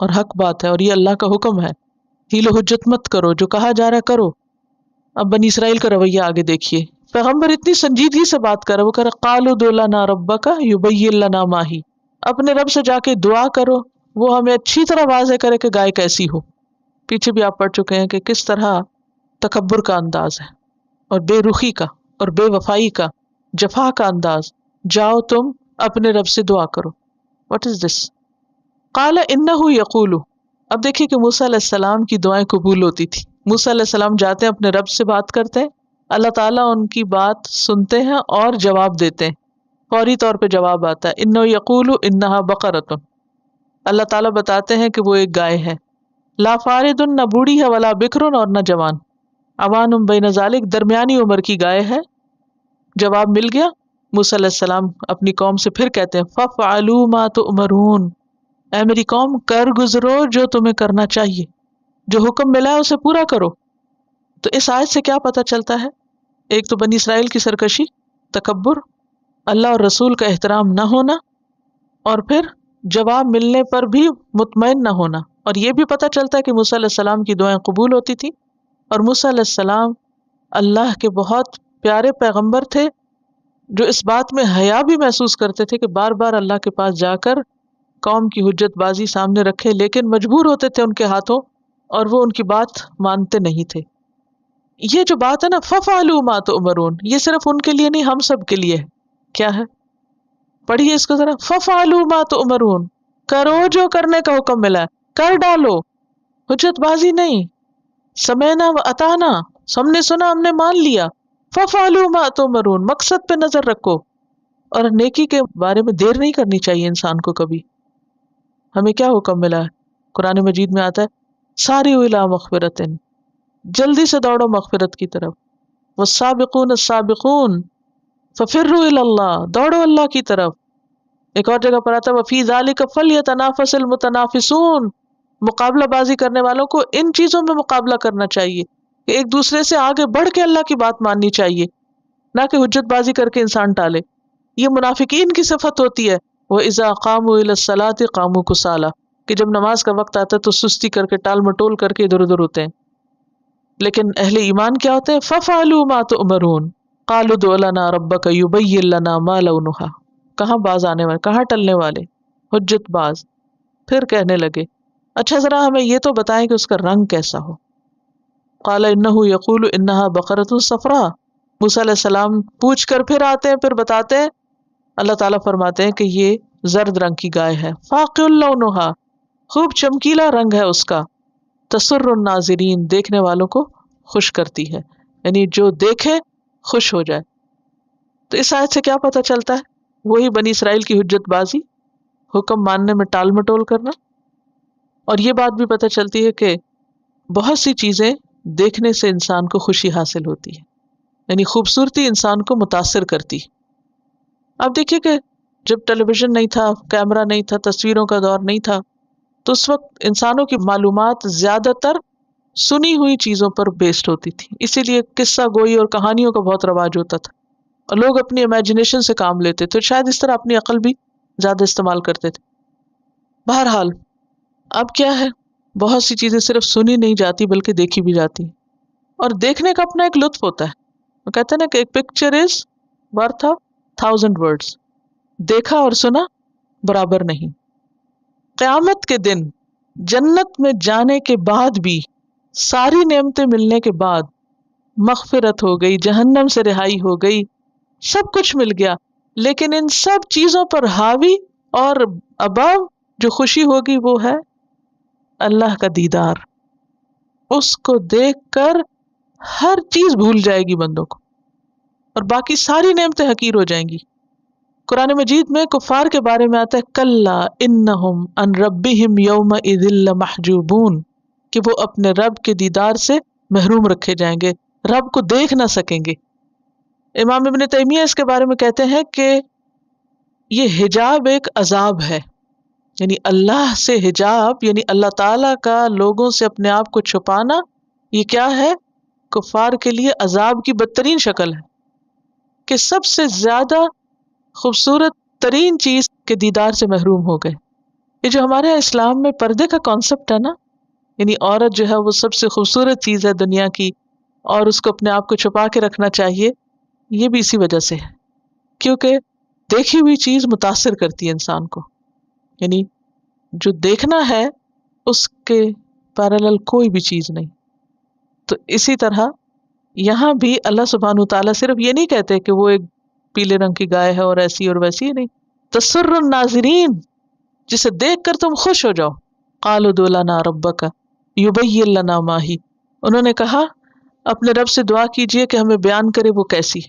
اور حق بات ہے، اور یہ اللہ کا حکم ہے، حیل و حجت مت کرو، جو کہا جا رہا ہے کرو۔ اب بنی اسرائیل کا رویہ آگے دیکھیے، پیغمبر اتنی سنجیدگی سے بات کر رہا ہے، وہ کہہ رہا قالوا ادع لنا ربک یبین لنا ما ہی، اپنے رب سے جا کے دعا کرو، وہ ہمیں اچھی طرح واضح کرے کہ گائے کیسی ہو۔ پیچھے بھی آپ پڑھ چکے ہیں کہ کس طرح تکبر کا انداز ہے، اور بے رخی کا، اور بے وفائی کا، جفا کا انداز، جاؤ تم اپنے رب سے دعا کرو۔ واٹ از دس؟ قال انہ یقول، اب دیکھیے کہ موسیٰ علیہ السلام کی دعائیں قبول ہوتی تھی۔ موسیٰ علیہ السلام جاتے ہیں اپنے رب سے بات کرتے ہیں، اللہ تعالیٰ ان کی بات سنتے ہیں اور جواب دیتے ہیں، فوری طور پہ جواب آتا ہے، انہ یقول انہا بقرۃ، اللہ تعالیٰ بتاتے ہیں کہ وہ ایک گائے ہے، لا فارد، نہ بوڑھی ہے، ولا بکر، اور نہ جوان، عوان بین ذالک، درمیانی عمر کی گائے ہے۔ جواب مل گیا۔ موسیٰ علیہ السلام اپنی قوم سے پھر کہتے ہیں فَافْعَلُوا مَا تُؤْمَرُونَ، اے میری قوم کر گزرو جو تمہیں کرنا چاہیے، جو حکم ملا ہے اسے پورا کرو۔ تو اس آیت سے کیا پتہ چلتا ہے؟ ایک تو بنی اسرائیل کی سرکشی، تکبر، اللہ اور رسول کا احترام نہ ہونا، اور پھر جواب ملنے پر بھی مطمئن نہ ہونا۔ اور یہ بھی پتہ چلتا ہے کہ موسیٰ علیہ السلام کی دعائیں قبول ہوتی تھی، اور موسیٰ علیہ السلام اللہ کے بہت پیارے پیغمبر تھے، جو اس بات میں حیا بھی محسوس کرتے تھے کہ بار بار اللہ کے پاس جا کر قوم کی حجت بازی سامنے رکھے، لیکن مجبور ہوتے تھے ان کے ہاتھوں، اور وہ ان کی بات مانتے نہیں تھے۔ یہ جو بات ہے نا فَافْعَلُوا مَا تُؤْمَرُونَ، یہ صرف ان کے لیے نہیں، ہم سب کے لیے ہے۔ کیا ہے؟ پڑھیے اس کو ذرا، فَافْعَلُوا مَا تُؤْمَرُونَ، کرو جو کرنے کا حکم ملا ہے، کر ڈالو، حجت بازی نہیں، سمعنا وَأَطَعْنَا، ہم نے سنا، ہم نے مان لیا، فَافْعَلُوا مَا تُؤْمَرُونَ، مقصد پہ نظر رکھو، اور نیکی کے بارے میں دیر نہیں کرنی چاہیے انسان کو کبھی۔ ہمیں کیا حکم ملا ہے؟ قرآن مجید میں آتا ہے سارعوا الی مغفرۃ، جلدی سے دوڑو مغفرت کی طرف، والسابقون السابقون ففروا الی اللہ، دوڑو اللہ کی طرف۔ ایک اور جگہ پر آتا ہے وفی ذلک فلیتنافس المتنافسون، مقابلہ بازی کرنے والوں کو ان چیزوں میں مقابلہ کرنا چاہیے کہ ایک دوسرے سے آگے بڑھ کے اللہ کی بات ماننی چاہیے، نہ کہ حجت بازی کر کے انسان ٹالے۔ یہ منافقین کی صفت ہوتی ہے، وَإِذَا قَامُوا إِلَى الصَّلَاةِ قَامُوا كُسَالَىٰ، کہ جب نماز کا وقت آتا ہے تو سستی کر کے، ٹال مٹول کر کے ادھر ادھر ہوتے ہیں۔ لیکن اہل ایمان کیا ہوتے ہیں؟ فَفَعَلُوا مَا تُؤْمَرُونَ قَالُوا ادْعُ لَنَا رَبَّكَ يُبَيِّن لَنَا مَا لَوْنُهَا. کہاں باز آنے والے، کہاں ٹلنے والے، حجت باز. پھر کہنے لگے اچھا ذرا ہمیں یہ تو بتائیں کہ اس کا رنگ کیسا ہو. قَالَ إِنَّهُ يَقُولُ إِنَّهَا بَقَرَةٌ صَفْرَاء. موسیٰ علیہ السلام پوچھ کر پھر آتے ہیں، پھر بتاتے ہیں. اللہ تعالیٰ فرماتے ہیں کہ یہ زرد رنگ کی گائے ہے. فَاقِعٌ لَوْنُهَا، خوب چمکیلا رنگ ہے اس کا. تسر الناظرین، دیکھنے والوں کو خوش کرتی ہے، یعنی جو دیکھے خوش ہو جائے. تو اس آیت سے کیا پتہ چلتا ہے؟ وہی بنی اسرائیل کی حجت بازی، حکم ماننے میں ٹال مٹول کرنا. اور یہ بات بھی پتہ چلتی ہے کہ بہت سی چیزیں دیکھنے سے انسان کو خوشی حاصل ہوتی ہے، یعنی خوبصورتی انسان کو متاثر کرتی. اب دیکھیے کہ جب ٹیلی ویژن نہیں تھا، کیمرہ نہیں تھا، تصویروں کا دور نہیں تھا، تو اس وقت انسانوں کی معلومات زیادہ تر سنی ہوئی چیزوں پر بیسڈ ہوتی تھی. اسی لیے قصہ گوئی اور کہانیوں کا بہت رواج ہوتا تھا، اور لوگ اپنی امیجنیشن سے کام لیتے تھے، شاید اس طرح اپنی عقل بھی زیادہ استعمال کرتے تھے. بہرحال اب کیا ہے، بہت سی چیزیں صرف سنی نہیں جاتی بلکہ دیکھی بھی جاتی ہیں، اور دیکھنے کا اپنا ایک لطف ہوتا ہے. وہ کہتے ہیں نا کہ ایک picture is worth of 1000 words. دیکھا اور سنا برابر نہیں. قیامت کے دن جنت میں جانے کے بعد بھی، ساری نعمتیں ملنے کے بعد، مغفرت ہو گئی، جہنم سے رہائی ہو گئی، سب کچھ مل گیا، لیکن ان سب چیزوں پر حاوی اور ابو جو خوشی ہوگی وہ ہے اللہ کا دیدار. اس کو دیکھ کر ہر چیز بھول جائے گی بندوں کو، اور باقی ساری نعمتیں حقیر ہو جائیں گی. قرآن مجید میں کفار کے بارے میں آتا ہے کلا انہم عن ربہم یومئذ لمحجوبون، کہ وہ اپنے رب کے دیدار سے محروم رکھے جائیں گے، رب کو دیکھ نہ سکیں گے. امام ابن تیمیہ اس کے بارے میں کہتے ہیں کہ یہ حجاب ایک عذاب ہے، یعنی اللہ سے حجاب، یعنی اللہ تعالیٰ کا لوگوں سے اپنے آپ کو چھپانا، یہ کیا ہے؟ کفار کے لیے عذاب کی بدترین شکل ہے، کہ سب سے زیادہ خوبصورت ترین چیز کے دیدار سے محروم ہو گئے. یہ جو ہمارے اسلام میں پردے کا کانسیپٹ ہے نا، یعنی عورت جو ہے وہ سب سے خوبصورت چیز ہے دنیا کی، اور اس کو اپنے آپ کو چھپا کے رکھنا چاہیے، یہ بھی اسی وجہ سے ہے، کیونکہ دیکھی ہوئی چیز متاثر کرتی ہے انسان کو. یعنی جو دیکھنا ہے اس کے پیرالل کوئی بھی چیز نہیں. تو اسی طرح یہاں بھی اللہ سبحانہ وتعالیٰ صرف یہ نہیں کہتے کہ وہ ایک پیلے رنگ کی گائے ہے اور ایسی اور ویسی، نہیں، تسر الناظرین، جسے دیکھ کر تم خوش ہو جاؤ. قالوا ادع لنا ربک یبین لنا ما ہی، انہوں نے کہا اپنے رب سے دعا کیجئے کہ ہمیں بیان کرے وہ کیسی،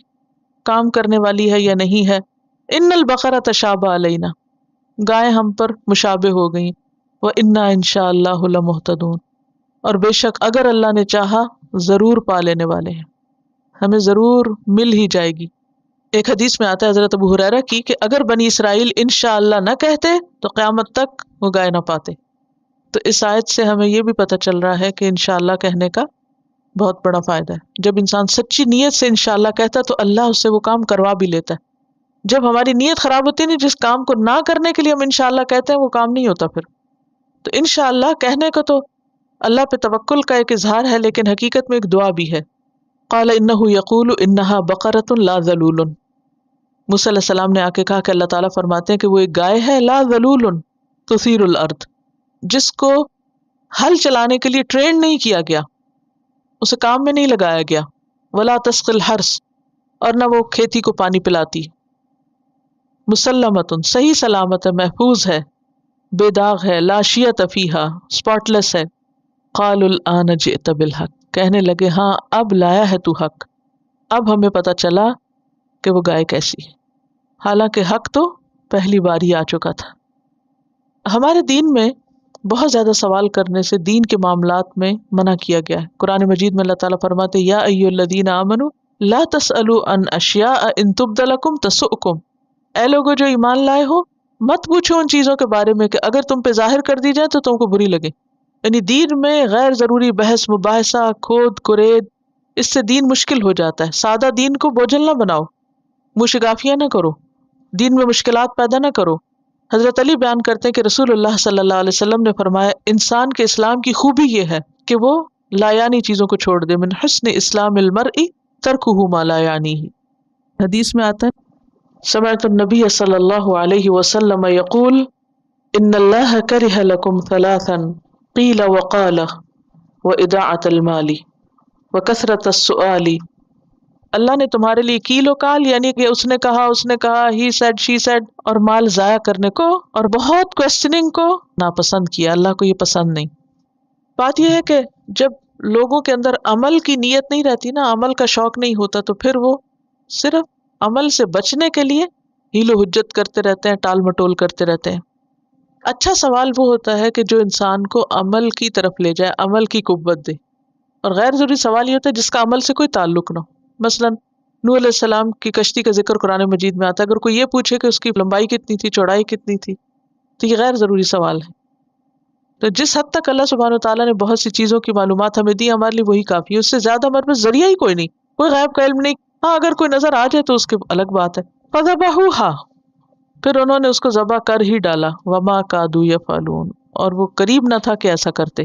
کام کرنے والی ہے یا نہیں ہے. ان البقرہ تشابہ علینا، گائے ہم پر مشابہ ہو گئیں، وَإِنَّا إِنشَاءَ اللَّهُ لَمُهْتَدُونَ، اور بے شک اگر اللہ نے چاہا ضرور پا لینے والے ہیں، ہمیں ضرور مل ہی جائے گی. ایک حدیث میں آتا ہے حضرت ابو ہریرہ کی کہ اگر بنی اسرائیل انشاءاللہ نہ کہتے تو قیامت تک وہ گائے نہ پاتے. تو اس آیت سے ہمیں یہ بھی پتہ چل رہا ہے کہ انشاءاللہ کہنے کا بہت بڑا فائدہ ہے. جب انسان سچی نیت سے انشاءاللہ کہتا ہے تو اللہ اس سے وہ کام کروا بھی لیتا ہے. جب ہماری نیت خراب ہوتی ہے نہیں، جس کام کو نہ کرنے کے لیے ہم انشاءاللہ کہتے ہیں وہ کام نہیں ہوتا پھر. تو انشاءاللہ کہنے کا تو اللہ پہ توکل کا ایک اظہار ہے، لیکن حقیقت میں ایک دعا بھی ہے. قال انہ یقول انہا بقرۃ لا ذلول، موسیٰ علیہ السلام نے آ کے کہا کہ اللہ تعالیٰ فرماتے ہیں کہ وہ ایک گائے ہے، لا ذلول تثیر الارض، جس کو ہل چلانے کے لیے ٹرین نہیں کیا گیا، اسے کام میں نہیں لگایا گیا. ولا تسقی الحرث، اور نہ وہ کھیتی کو پانی پلاتی. مسلمۃ، صحیح سلامت ہے، محفوظ ہے، بے داغ ہے، لا شیۃ فیہا، اسپاٹ لیس ہے. قالوا الآن جئت بالحق، کہنے لگے ہاں اب لایا ہے تو حق، اب ہمیں پتہ چلا کہ وہ گائے کیسی ہے، حالانکہ حق تو پہلی بار ہی آ چکا تھا. ہمارے دین میں بہت زیادہ سوال کرنے سے دین کے معاملات میں منع کیا گیا ہے. قرآن مجید میں اللہ تعالیٰ فرماتے یا ایھا الذین آمنوا لا تسألوا عن اشیاء ان تبد لکم تسؤکم، اے لوگو جو ایمان لائے ہو مت پوچھو ان چیزوں کے بارے میں کہ اگر تم پہ ظاہر کر دی جائے تو تم کو بری لگے. یعنی دین میں غیر ضروری بحث مباحثہ کھود کرید، اس سے دین مشکل ہو جاتا ہے. سادہ دین کو بوجھل نہ بناؤ، مشگافیاں نہ کرو، دین میں مشکلات پیدا نہ کرو. حضرت علی بیان کرتے ہیں کہ رسول اللہ صلی اللہ علیہ وسلم نے فرمایا انسان کے اسلام کی خوبی یہ ہے کہ وہ لا یعنی چیزوں کو چھوڑ دے. من حسن اسلام المرء ترکہ ما لا یعنیہ. حدیث میں آتا ہے سمعت النبی صلی اللہ علیہ وسلم یقول ان اللہ کرہ لکم ثلاثا قیل وقال واضاعة المال وکثرة السؤال. اللہ نے تمہارے لیے کیل و کال یعنی کہ اس نے کہا ہی سیڈ شی سیڈ اور مال ضائع کرنے کو اور بہت کوسچننگ کو ناپسند کیا. اللہ کو یہ پسند نہیں. بات یہ ہے کہ جب لوگوں کے اندر عمل کی نیت نہیں رہتی نا، عمل کا شوق نہیں ہوتا، تو پھر وہ صرف عمل سے بچنے کے لیے ہیل و حجت کرتے رہتے ہیں، ٹال مٹول کرتے رہتے ہیں. اچھا سوال وہ ہوتا ہے کہ جو انسان کو عمل کی طرف لے جائے، عمل کی قوت دے. اور غیر ضروری سوال یہ ہوتا ہے جس کا عمل سے کوئی تعلق نہ ہو. مثلا نوح علیہ السلام کی کشتی کا ذکر قرآن مجید میں آتا ہے. اگر کوئی یہ پوچھے کہ اس کی لمبائی کتنی تھی، چوڑائی کتنی تھی، تو یہ غیر ضروری سوال ہے. تو جس حد تک اللہ سبحانہ وتعالیٰ نے بہت سی چیزوں کی معلومات ہمیں دی، ہمارے لیے وہی کافی ہے. اس سے زیادہ ہمارے پاس ذریعہ ہی کوئی نہیں، کوئی غیب کا علم نہیں. ہاں اگر کوئی نظر آ جائے تو اس کی الگ بات ہے. فذبحوها، پھر انہوں نے اس کو ذبح کر ہی ڈالا. وما کادوا یفعلون، اور وہ قریب نہ تھا کہ ایسا کرتے،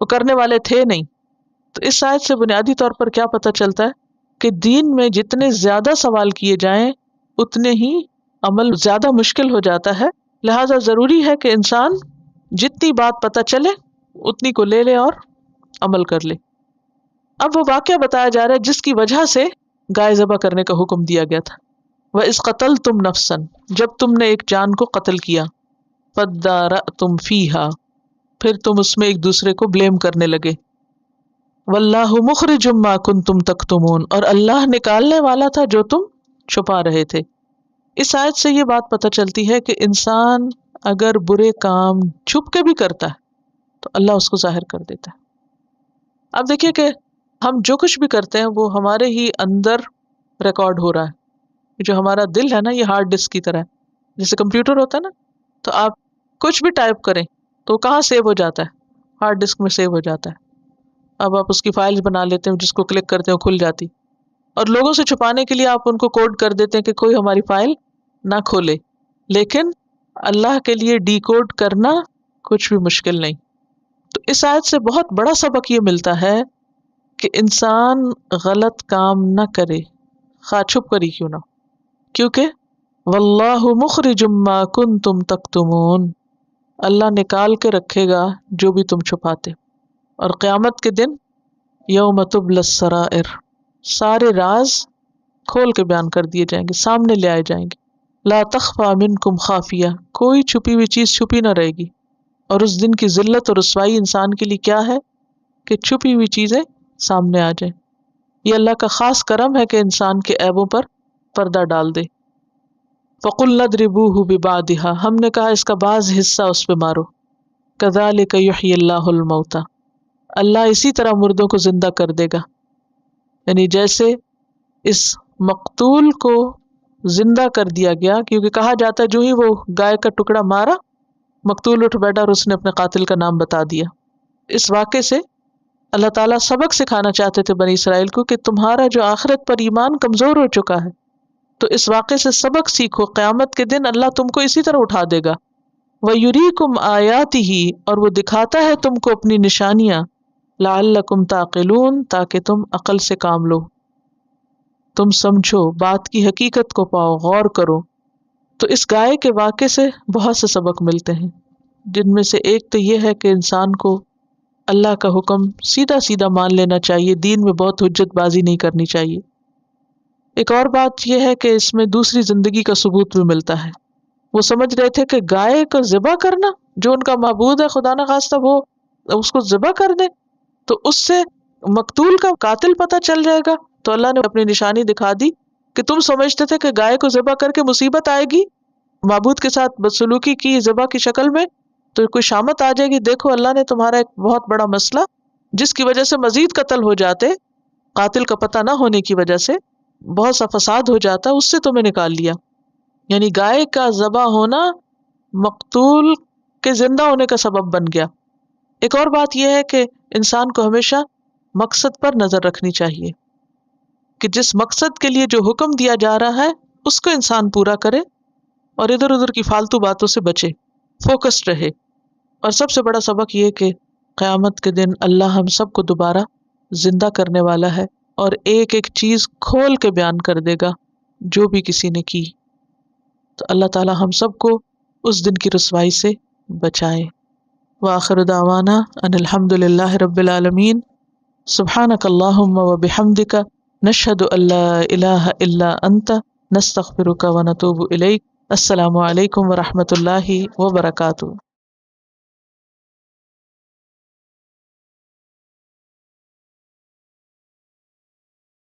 وہ کرنے والے تھے نہیں. تو اس آیت سے بنیادی طور پر کیا پتہ چلتا ہے کہ دین میں جتنے زیادہ سوال کیے جائیں اتنے ہی عمل زیادہ مشکل ہو جاتا ہے. لہٰذا ضروری ہے کہ انسان جتنی بات پتہ چلے اتنی کو لے لے اور عمل کر لے. اب وہ واقعہ بتایا جا رہا ہے جس کی وجہ سے گائے ذبح کرنے کا حکم دیا گیا تھا. وَإِذْ قَتَلْتُمْ نَفْسًا، جب تم نے ایک جان کو قتل کیا. فَادَّارَأْتُمْ فِيهَا، پھر تم اس میں ایک دوسرے کو بلیم کرنے لگے. وَاللَّهُ مُخْرِجٌ مَا كُنْتُمْ تَكْتُمُونَ، اور اللہ نکالنے والا تھا جو تم چھپا رہے تھے. اس آیت سے یہ بات پتہ چلتی ہے کہ انسان اگر برے کام چھپ کے بھی کرتا ہے تو اللہ اس کو ظاہر کر دیتا ہے. اب دیکھیے کہ ہم جو کچھ بھی کرتے ہیں وہ ہمارے ہی اندر ریکارڈ ہو رہا ہے. جو ہمارا دل ہے نا، یہ ہارڈ ڈسک کی طرح ہے. جیسے کمپیوٹر ہوتا ہے نا، تو آپ کچھ بھی ٹائپ کریں تو کہاں سیو ہو جاتا ہے؟ ہارڈ ڈسک میں سیو ہو جاتا ہے. اب آپ اس کی فائلز بنا لیتے ہیں، جس کو کلک کرتے ہیں کھل جاتی. اور لوگوں سے چھپانے کے لیے آپ ان کو کوڈ کر دیتے ہیں کہ کوئی ہماری فائل نہ کھولے. لیکن اللہ کے لیے ڈی کوڈ کرنا کچھ بھی مشکل نہیں. تو اس آیت سے بہت بڑا سبق یہ ملتا ہے کہ انسان غلط کام نہ کرے، خواہ چھپ کر ہی کیوں نہ، کیونکہ واللہ مخرج ما کنتم تکتمون، اللہ نکال کے رکھے گا جو بھی تم چھپاتے. اور قیامت کے دن یوم تبلی السرائر، سارے راز کھول کے بیان کر دیے جائیں گے، سامنے لے آئے جائیں گے. لا تخفى منکم خافیہ، کوئی چھپی ہوئی چیز چھپی نہ رہے گی. اور اس دن کی ذلت اور رسوائی انسان کے لیے کیا ہے کہ چھپی ہوئی چیزیں سامنے آ جائیں. یہ اللہ کا خاص کرم ہے کہ انسان کے عیبوں پر پردہ ڈال دے. فَقُلْنَا اضْرِبُوهُ بِبَعْضِهَا، ہم نے کہا اس کا بعض حصہ اس پہ مارو. كَذَلِكَ يُحْيِي اللَّهُ الْمَوْتَى، اللہ اسی طرح مردوں کو زندہ کر دے گا. یعنی جیسے اس مقتول کو زندہ کر دیا گیا، کیونکہ کہا جاتا ہے جو ہی وہ گائے کا ٹکڑا مارا، مقتول اٹھ بیٹھا اور اس نے اپنے قاتل کا نام بتا دیا. اس واقعے سے اللہ تعالیٰ سبق سکھانا چاہتے تھے بنی اسرائیل کو کہ تمہارا جو آخرت پر ایمان کمزور ہو چکا ہے، تو اس واقعے سے سبق سیکھو. قیامت کے دن اللہ تم کو اسی طرح اٹھا دے گا. وَيُرِيكُمْ آيَاتِهِ، اور وہ دکھاتا ہے تم کو اپنی نشانیاں. لَعَلَّكُمْ تَعْقِلُونَ، تاکہ تم عقل سے کام لو، تم سمجھو، بات کی حقیقت کو پاؤ، غور کرو. تو اس گائے کے واقعے سے بہت سے سبق ملتے ہیں، جن میں سے ایک تو یہ ہے کہ انسان کو اللہ کا حکم سیدھا سیدھا مان لینا چاہیے، دین میں بہت حجت بازی نہیں کرنی چاہیے. ایک اور بات یہ ہے کہ اس میں دوسری زندگی کا ثبوت بھی ملتا ہے. وہ سمجھ رہے تھے کہ گائے کو ذبح کرنا، جو ان کا معبود ہے خدا نخواستہ وہ اس کو ذبح کر دے تو اس سے مقتول کا قاتل پتہ چل جائے گا. تو اللہ نے اپنی نشانی دکھا دی کہ تم سمجھتے تھے کہ گائے کو ذبح کر کے مصیبت آئے گی، معبود کے ساتھ بدسلوکی کی ذبح کی شکل میں تو کوئی شامت آ جائے گی. دیکھو اللہ نے تمہارا ایک بہت بڑا مسئلہ جس کی وجہ سے مزید قتل ہو جاتے، قاتل کا پتہ نہ ہونے کی وجہ سے بہت سا فساد ہو جاتا، اس سے تمہیں نکال لیا. یعنی گائے کا ذبح ہونا مقتول کے زندہ ہونے کا سبب بن گیا. ایک اور بات یہ ہے کہ انسان کو ہمیشہ مقصد پر نظر رکھنی چاہیے کہ جس مقصد کے لیے جو حکم دیا جا رہا ہے اس کو انسان پورا کرے اور ادھر ادھر کی فالتو باتوں سے بچے، فوکسڈ رہے. اور سب سے بڑا سبق یہ کہ قیامت کے دن اللہ ہم سب کو دوبارہ زندہ کرنے والا ہے اور ایک ایک چیز کھول کے بیان کر دے گا جو بھی کسی نے کی. تو اللہ تعالی ہم سب کو اس دن کی رسوائی سے بچائے. وآخر دعوانا ان الحمد للہ رب العالمین. سبحانک اللہم وبحمدک نشہد ان لا الہ الا انت نستغفرک ونتوب الیک. السلام علیکم ورحمۃ اللہ وبرکاتہ.